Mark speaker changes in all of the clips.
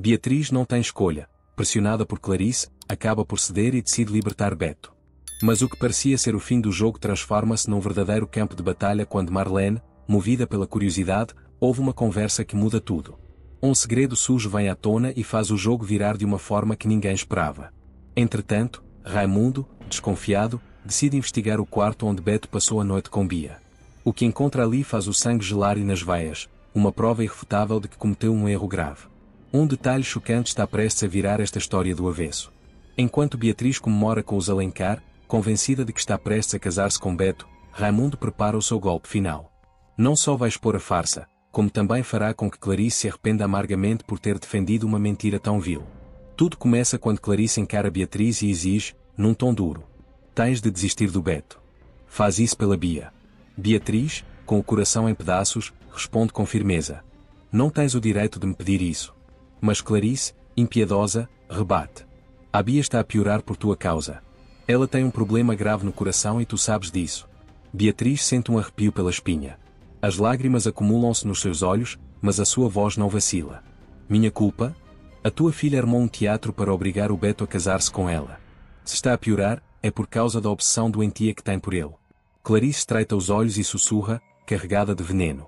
Speaker 1: Beatriz não tem escolha. Pressionada por Clarice, acaba por ceder e decide libertar Beto. Mas o que parecia ser o fim do jogo transforma-se num verdadeiro campo de batalha quando Marlene, movida pela curiosidade, ouve uma conversa que muda tudo. Um segredo sujo vem à tona e faz o jogo virar de uma forma que ninguém esperava. Entretanto, Raimundo, desconfiado, decide investigar o quarto onde Beto passou a noite com Bia. O que encontra ali faz o sangue gelar-lhe nas veias, uma prova irrefutável de que cometeu um erro grave. Um detalhe chocante está prestes a virar esta história do avesso. Enquanto Beatriz comemora com os Alencar, convencida de que está prestes a casar-se com Beto, Raimundo prepara o seu golpe final. Não só vai expor a farsa, como também fará com que Clarice se arrependa amargamente por ter defendido uma mentira tão vil. Tudo começa quando Clarice encara Beatriz e exige, num tom duro: tens de desistir do Beto. Faz isso pela Bia. Beatriz, com o coração em pedaços, responde com firmeza: não tens o direito de me pedir isso. Mas Clarice, impiedosa, rebate: a Bia está a piorar por tua causa. Ela tem um problema grave no coração e tu sabes disso. Beatriz sente um arrepio pela espinha. As lágrimas acumulam-se nos seus olhos, mas a sua voz não vacila. Minha culpa? A tua filha armou um teatro para obrigar o Beto a casar-se com ela. Se está a piorar, é por causa da obsessão doentia que tem por ele. Clarice estreita os olhos e sussurra, carregada de veneno: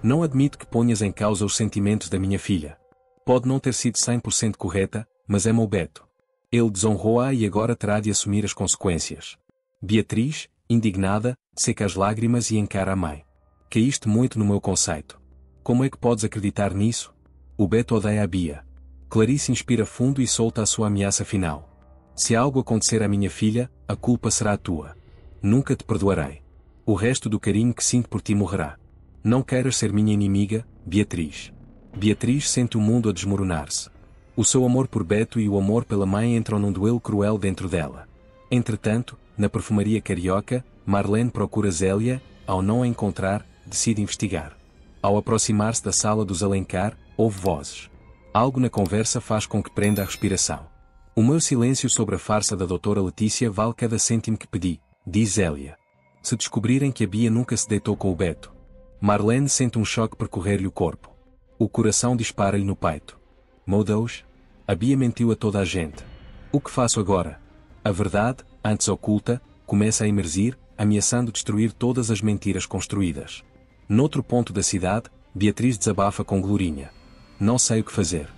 Speaker 1: não admito que ponhas em causa os sentimentos da minha filha. Pode não ter sido 100% correta, mas é meu Beto. Ele desonrou-a e agora terá de assumir as consequências. Beatriz, indignada, seca as lágrimas e encara a mãe. Caíste muito no meu conceito. Como é que podes acreditar nisso? O Beto odeia a Bia. Clarice inspira fundo e solta a sua ameaça final: se algo acontecer à minha filha, a culpa será tua. Nunca te perdoarei. O resto do carinho que sinto por ti morrerá. Não queiras ser minha inimiga, Beatriz. Beatriz sente o mundo a desmoronar-se. O seu amor por Beto e o amor pela mãe entram num duelo cruel dentro dela. Entretanto, na perfumaria carioca, Marlene procura Zélia. Ao não a encontrar, decide investigar. Ao aproximar-se da sala dos Alencar, ouve vozes. Algo na conversa faz com que prenda a respiração. O meu silêncio sobre a farsa da doutora Letícia vale cada cêntimo que pedi, diz Zélia. Se descobrirem que a Bia nunca se deitou com o Beto. Marlene sente um choque percorrer-lhe o corpo. O coração dispara-lhe no peito. Meu Deus! A Bia mentiu a toda a gente. O que faço agora? A verdade, antes oculta, começa a emergir, ameaçando destruir todas as mentiras construídas. Noutro ponto da cidade, Beatriz desabafa com Glorinha. Não sei o que fazer.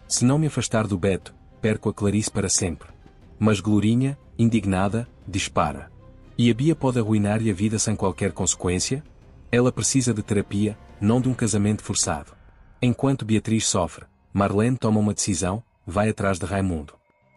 Speaker 1: Se não me afastar do Beto, perco a Clarice para sempre. Mas Glorinha, indignada, dispara. E a Bia pode arruinar-lhe a vida sem qualquer consequência? Ela precisa de terapia, não de um casamento forçado. Enquanto Beatriz sofre, Marlene toma uma decisão, vai atrás de Raimundo.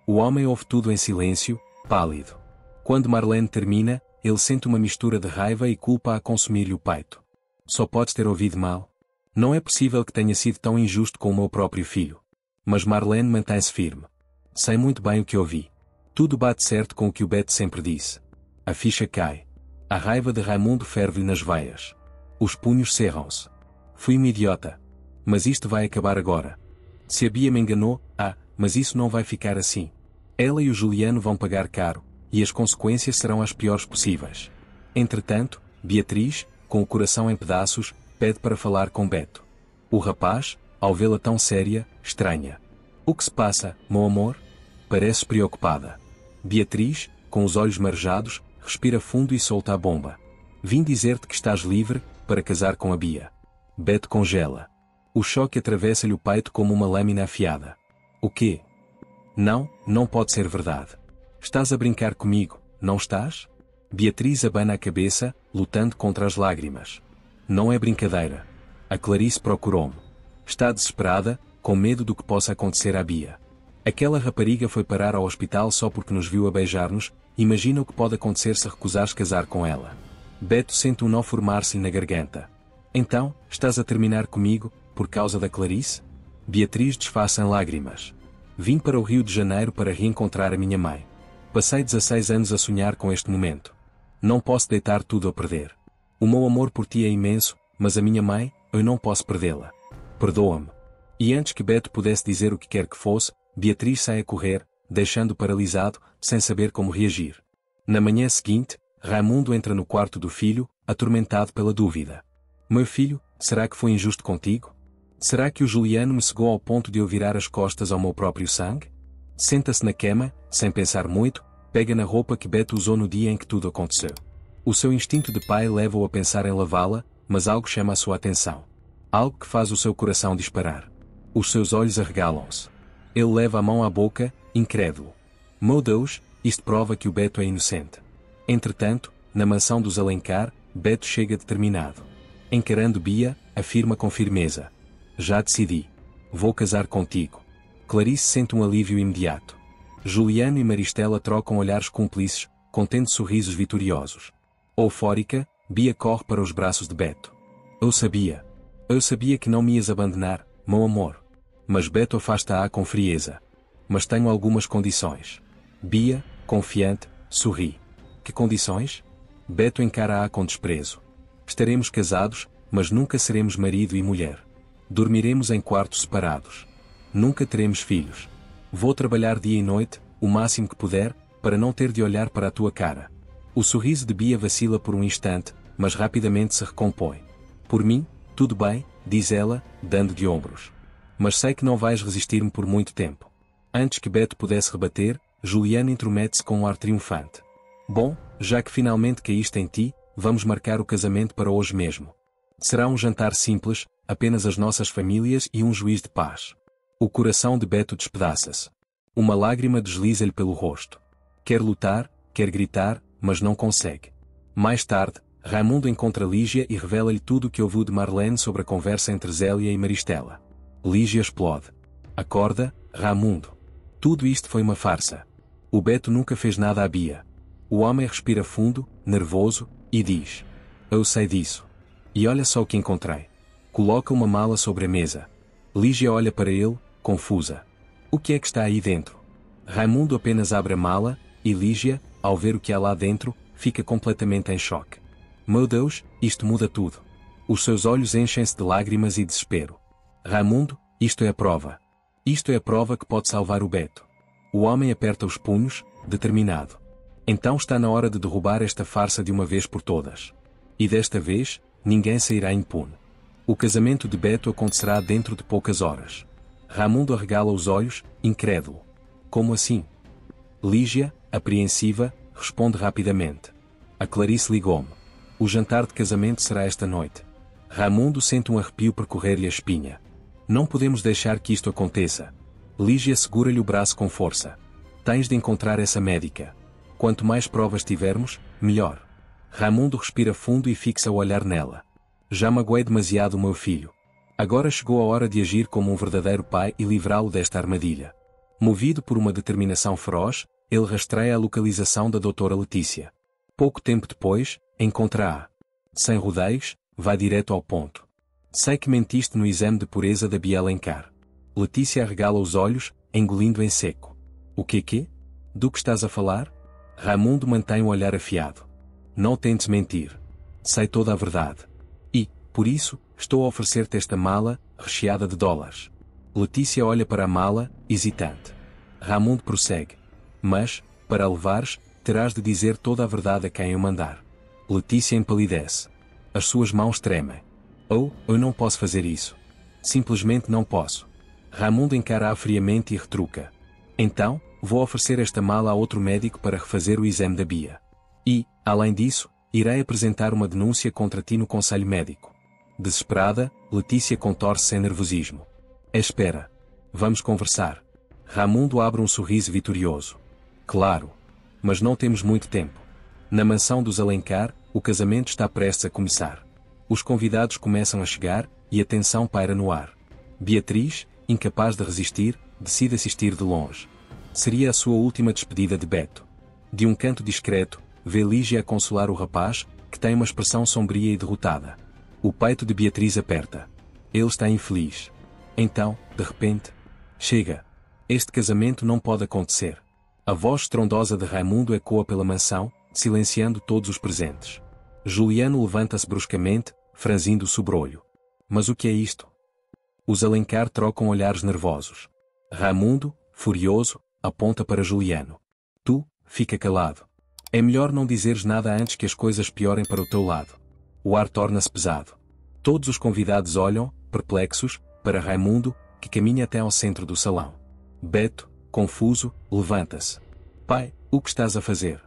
Speaker 1: O homem ouve tudo em silêncio, pálido. Quando Marlene termina, ele sente uma mistura de raiva e culpa a consumir-lhe o peito. Só podes ter ouvido mal. Não é possível que tenha sido tão injusto com o meu próprio filho. Mas Marlene mantém-se firme. Sei muito bem o que ouvi. Tudo bate certo com o que o Beto sempre disse. A ficha cai. A raiva de Raimundo ferve-lhe nas veias. Os punhos cerram-se. Fui uma idiota. Mas isto vai acabar agora. Se a Bia me enganou, mas isso não vai ficar assim. Ela e o Juliano vão pagar caro, e as consequências serão as piores possíveis. Entretanto, Beatriz, com o coração em pedaços, pede para falar com Beto. O rapaz, ao vê-la tão séria, estranha. O que se passa, meu amor? Parece preocupada. Beatriz, com os olhos marejados, respira fundo e solta a bomba. Vim dizer-te que estás livre, para casar com a Bia. Beto congela. O choque atravessa-lhe o peito como uma lâmina afiada. O quê? Não, não pode ser verdade. Estás a brincar comigo, não estás? Beatriz abana a cabeça, lutando contra as lágrimas. Não é brincadeira. A Clarice procurou-me. Está desesperada, com medo do que possa acontecer à Bia. Aquela rapariga foi parar ao hospital só porque nos viu a beijar-nos. Imagina o que pode acontecer se recusares casar com ela. Beto sente um nó formar-se na garganta. Então, estás a terminar comigo, por causa da Clarice? Beatriz desfaz em lágrimas. Vim para o Rio de Janeiro para reencontrar a minha mãe. Passei 16 anos a sonhar com este momento. Não posso deitar tudo a perder. O meu amor por ti é imenso, mas a minha mãe, eu não posso perdê-la. Perdoa-me. E antes que Beto pudesse dizer o que quer que fosse, Beatriz sai a correr, deixando-o paralisado, sem saber como reagir. Na manhã seguinte, Raimundo entra no quarto do filho, atormentado pela dúvida. Meu filho, será que foi injusto contigo? Será que o Juliano me cegou ao ponto de eu virar as costas ao meu próprio sangue? Senta-se na cama, sem pensar muito, pega na roupa que Beto usou no dia em que tudo aconteceu. O seu instinto de pai leva-o a pensar em lavá-la, mas algo chama a sua atenção. Algo que faz o seu coração disparar. Os seus olhos arregalam-se. Ele leva a mão à boca, incrédulo. Meu Deus, isto prova que o Beto é inocente. Entretanto, na mansão dos Alencar, Beto chega determinado. Encarando Bia, afirma com firmeza: já decidi. Vou casar contigo. Clarice sente um alívio imediato. Juliano e Maristela trocam olhares cúmplices, contendo sorrisos vitoriosos. Eufórica, Bia corre para os braços de Beto. Eu sabia que não me ias abandonar, meu amor. Mas Beto afasta-a com frieza. Mas tenho algumas condições. Bia, confiante, sorri. Que condições? Beto encara-a com desprezo. Estaremos casados, mas nunca seremos marido e mulher. Dormiremos em quartos separados. Nunca teremos filhos. Vou trabalhar dia e noite, o máximo que puder, para não ter de olhar para a tua cara. O sorriso de Bia vacila por um instante, mas rapidamente se recompõe. Por mim, tudo bem, diz ela, dando de ombros. Mas sei que não vais resistir-me por muito tempo. Antes que Beto pudesse rebater, Juliano intromete-se com um ar triunfante. Bom, já que finalmente caíste em ti, vamos marcar o casamento para hoje mesmo. Será um jantar simples, apenas as nossas famílias e um juiz de paz. O coração de Beto despedaça-se. Uma lágrima desliza-lhe pelo rosto. Quer lutar, quer gritar, mas não consegue. Mais tarde, Raimundo encontra Lígia e revela-lhe tudo o que ouviu de Marlene sobre a conversa entre Zélia e Maristela. Lígia explode. Acorda, Raimundo. Tudo isto foi uma farsa. O Beto nunca fez nada à Bia. O homem respira fundo, nervoso, e diz: eu sei disso. E olha só o que encontrei. Coloca uma mala sobre a mesa. Lígia olha para ele, confusa. O que é que está aí dentro? Raimundo apenas abre a mala, e Lígia, ao ver o que há lá dentro, fica completamente em choque. Meu Deus, isto muda tudo. Os seus olhos enchem-se de lágrimas e desespero. Raimundo, isto é a prova. Isto é a prova que pode salvar o Beto. O homem aperta os punhos, determinado. Então está na hora de derrubar esta farsa de uma vez por todas. E desta vez, ninguém sairá impune. O casamento de Beto acontecerá dentro de poucas horas. Raimundo arregala os olhos, incrédulo. Como assim? Lígia, apreensiva, responde rapidamente. A Clarice ligou-me. O jantar de casamento será esta noite. Raimundo sente um arrepio percorrer-lhe a espinha. Não podemos deixar que isto aconteça. Lígia segura-lhe o braço com força. Tens de encontrar essa médica. Quanto mais provas tivermos, melhor. Raimundo respira fundo e fixa o olhar nela. Já magoei demasiado o meu filho. Agora chegou a hora de agir como um verdadeiro pai e livrá-lo desta armadilha. Movido por uma determinação feroz, ele rastreia a localização da doutora Letícia. Pouco tempo depois, encontra-a. Sem rodeios, vai direto ao ponto. Sei que mentiste no exame de pureza da Bia Alencar. Letícia arregala os olhos, engolindo em seco. O quê? Do que estás a falar? Raimundo mantém o olhar afiado. Não tentes mentir. Sei toda a verdade. E, por isso, estou a oferecer-te esta mala, recheada de dólares. Letícia olha para a mala, hesitante. Raimundo prossegue. Mas, para a levares, terás de dizer toda a verdade a quem eu mandar. Letícia empalidece. As suas mãos tremem. Eu não posso fazer isso. Simplesmente não posso. Raimundo encara-a friamente e retruca. Então, vou oferecer esta mala a outro médico para refazer o exame da Bia. E, além disso, irei apresentar uma denúncia contra ti no conselho médico. Desesperada, Letícia contorce-se em nervosismo. Espera. Vamos conversar. Raimundo abre um sorriso vitorioso. Claro. Mas não temos muito tempo. Na mansão dos Alencar, o casamento está prestes a começar. Os convidados começam a chegar, e a tensão paira no ar. Beatriz, incapaz de resistir, decide assistir de longe. Seria a sua última despedida de Beto. De um canto discreto, vê Lígia a consolar o rapaz, que tem uma expressão sombria e derrotada. O peito de Beatriz aperta. Ele está infeliz. Então, de repente, chega. Este casamento não pode acontecer. A voz estrondosa de Raimundo ecoa pela mansão, silenciando todos os presentes. Juliano levanta-se bruscamente, franzindo o sobrolho. Mas o que é isto? Os Alencar trocam olhares nervosos. Raimundo, furioso, aponta para Juliano. Tu, fica calado. É melhor não dizeres nada antes que as coisas piorem para o teu lado. O ar torna-se pesado. Todos os convidados olham, perplexos, para Raimundo, que caminha até ao centro do salão. Beto, confuso, levanta-se. Pai, o que estás a fazer?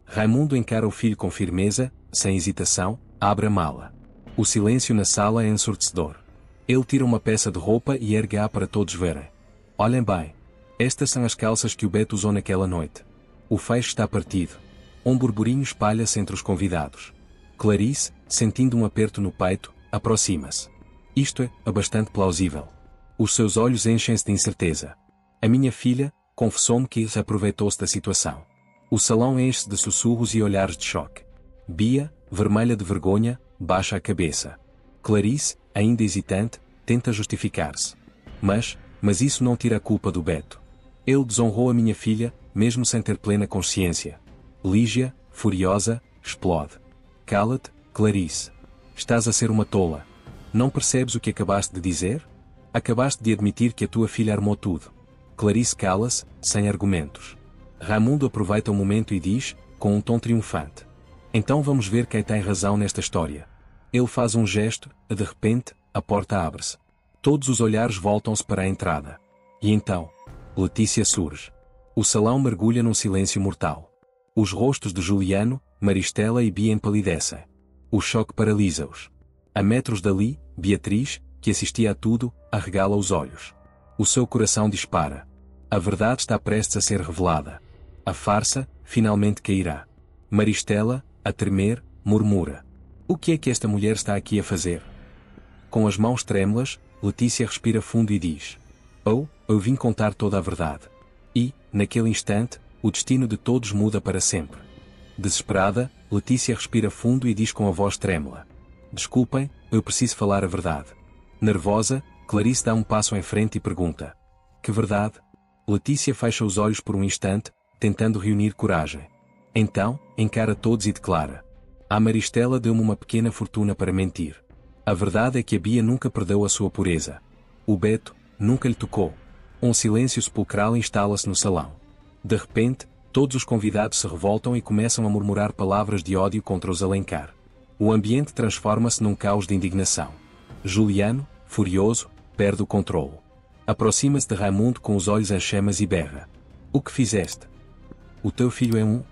Speaker 1: Raimundo encara o filho com firmeza, sem hesitação, abre a mala. O silêncio na sala é ensurdecedor. Ele tira uma peça de roupa e ergue-a para todos verem. Olhem bem. Estas são as calças que o Beto usou naquela noite. O fecho está partido. Um burburinho espalha-se entre os convidados. Clarice, sentindo um aperto no peito, aproxima-se. Isto é bastante plausível. Os seus olhos enchem-se de incerteza. A minha filha, confessou-me que aproveitou-se da situação. O salão enche-se de sussurros e olhares de choque. Bia, vermelha de vergonha, baixa a cabeça. Clarice, ainda hesitante, tenta justificar-se. Mas isso não tira a culpa do Beto. Ele desonrou a minha filha, mesmo sem ter plena consciência. Lígia, furiosa, explode. Cala-te, Clarice. Estás a ser uma tola. Não percebes o que acabaste de dizer? Acabaste de admitir que a tua filha armou tudo. Clarice cala-se, sem argumentos. Raimundo aproveita o momento e diz, com um tom triunfante. Então vamos ver quem tem razão nesta história. Ele faz um gesto, e de repente, a porta abre-se. Todos os olhares voltam-se para a entrada. E então, Letícia surge. O salão mergulha num silêncio mortal. Os rostos de Juliano, Maristela e Bia empalidecem. O choque paralisa-os. A metros dali, Beatriz, que assistia a tudo, arregala os olhos. O seu coração dispara. A verdade está prestes a ser revelada. A farsa, finalmente cairá. Maristela, a tremer, murmura. O que é que esta mulher está aqui a fazer? Com as mãos trêmulas, Letícia respira fundo e diz. Eu vim contar toda a verdade. E, naquele instante, o destino de todos muda para sempre. Desesperada, Letícia respira fundo e diz com a voz trêmula. Desculpem, eu preciso falar a verdade. Nervosa, Clarice dá um passo em frente e pergunta. Que verdade? Letícia fecha os olhos por um instante, tentando reunir coragem. Então, encara todos e declara. A Maristela deu-me uma pequena fortuna para mentir. A verdade é que a Bia nunca perdeu a sua pureza. O Beto, nunca lhe tocou. Um silêncio sepulcral instala-se no salão. De repente, todos os convidados se revoltam e começam a murmurar palavras de ódio contra os Alencar. O ambiente transforma-se num caos de indignação. Juliano, furioso, perde o controlo. Aproxima-se de Raimundo com os olhos em chamas e berra. O que fizeste? O teu filho é um...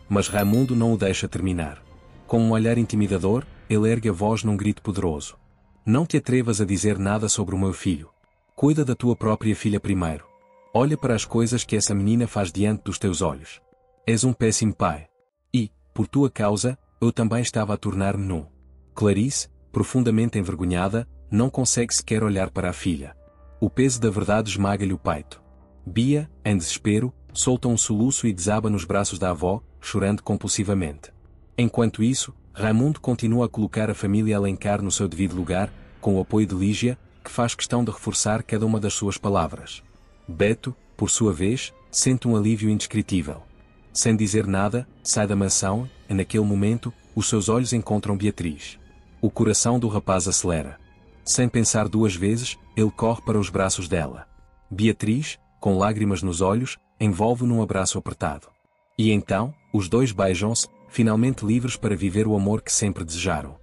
Speaker 1: Mas Raimundo não o deixa terminar. Com um olhar intimidador, ele ergue a voz num grito poderoso. Não te atrevas a dizer nada sobre o meu filho. Cuida da tua própria filha primeiro. Olha para as coisas que essa menina faz diante dos teus olhos. És um péssimo pai. E, por tua causa, eu também estava a tornar-me num. Clarice, profundamente envergonhada, não consegue sequer olhar para a filha. O peso da verdade esmaga-lhe o peito. Bia, em desespero, solta um soluço e desaba nos braços da avó, chorando compulsivamente. Enquanto isso, Raimundo continua a colocar a família Alencar no seu devido lugar, com o apoio de Lígia, que faz questão de reforçar cada uma das suas palavras. Beto, por sua vez, sente um alívio indescritível. Sem dizer nada, sai da mansão, e naquele momento, os seus olhos encontram Beatriz. O coração do rapaz acelera. Sem pensar duas vezes, ele corre para os braços dela. Beatriz, com lágrimas nos olhos, envolve-o num abraço apertado. E então, os dois beijam-se, finalmente livres para viver o amor que sempre desejaram.